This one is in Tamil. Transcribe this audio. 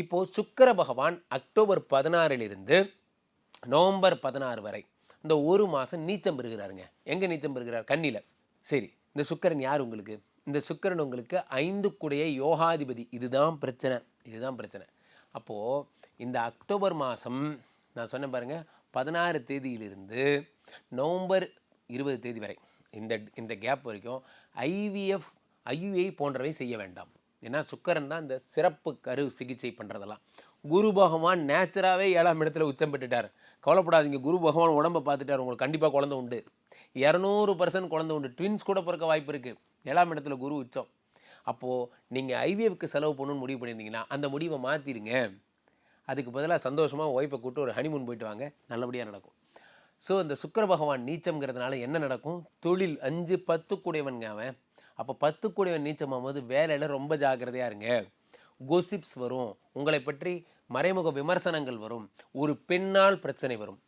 இப்போ சுக்கிர பகவான் அக்டோபர் 16லிருந்து நவம்பர் 16 வரை இந்த ஒரு மாசம் நீச்சம் பெறுகிறாருங்க. எங்க நீச்சம் பெறுகிறார்? கன்னியில. சரி. இந்த சுக்கிரன் யார் உங்களுக்கு? இந்த சுக்கிரன் உங்களுக்கு 5க்குடைய யோகாதிபதி. இதுதான் பிரச்சனை. இதுதான் பிரச்சனை. அப்போ இந்த அக்டோபர் மாசம் நான் சொன்னேன் பாருங்க, 16 தேதியிலிருந்து நவம்பர் 20 தேதி வரை இந்த இந்த கேப் வரைக்கும் ஐவிஎஃப், ஐயுஐ போன்றவை செய்ய வேண்டாம். ஏன்னா சுக்கிரன் தான் இந்த சிறப்பு கரு சிகிச்சை பண்றதெல்லாம். குரு பகவான் நேச்சராவே 7ஆம் இடத்துல உச்சம் பெற்றுட்டார். கவலைப்படாதீங்க. குரு பகவான் உடம்ப பார்த்துட்டார். உங்களுக்கு கண்டிப்பா குழந்தை உண்டு. 200% குழந்தை உண்டு. ட்வின்ஸ் கூட பிறக்க வாய்ப்பு இருக்கு. 7ஆம் இடத்துல குரு உச்சம். அப்போ நீங்க ஐவிஎஃப்க்கு செலவு பண்ணணும்னு முடிவு பண்ணியிருந்தீங்கன்னா, அந்த முடிவை மாத்திருங்க. அதுக்கு பதிலா சந்தோஷமா ஒய்ஃபை கூட்டு ஒரு ஹனிமூன் போயிட்டு வாங்க. நல்லபடியா நடக்கும். ஸோ இந்த சுக்கிர பகவான் நீச்சம்ங்கிறதுனால என்ன நடக்கும்? தொழில் 5, 10 கூடையவன்ங்க அவன். அப்போ 10 கூடையவன் நீச்சமாகும்போது வேலையில ரொம்ப ஜாக்கிரதையா இருங்க. கோசிப்ஸ் வரும். உங்களை பற்றி மறைமுக விமர்சனங்கள் வரும். ஒரு பெண்ணால் பிரச்சனை வரும்.